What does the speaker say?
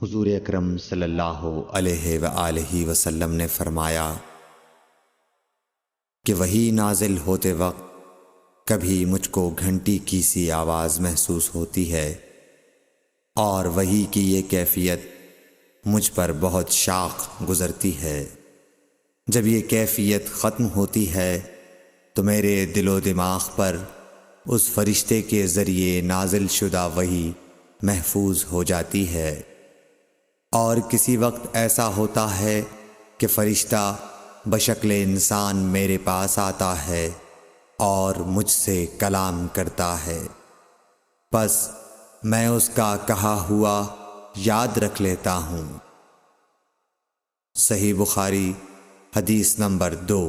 حضور اکرم صلی اللہ علیہ وآلہ وسلم نے فرمایا کہ وحی نازل ہوتے وقت کبھی مجھ کو گھنٹی کی سی آواز محسوس ہوتی ہے، اور وحی کی یہ کیفیت مجھ پر بہت شاق گزرتی ہے۔ جب یہ کیفیت ختم ہوتی ہے تو میرے دل و دماغ پر اس فرشتے کے ذریعے نازل شدہ وحی محفوظ ہو جاتی ہے، اور کسی وقت ایسا ہوتا ہے کہ فرشتہ بشکل انسان میرے پاس آتا ہے اور مجھ سے کلام کرتا ہے، پس میں اس کا کہا ہوا یاد رکھ لیتا ہوں۔ صحیح بخاری حدیث نمبر 2۔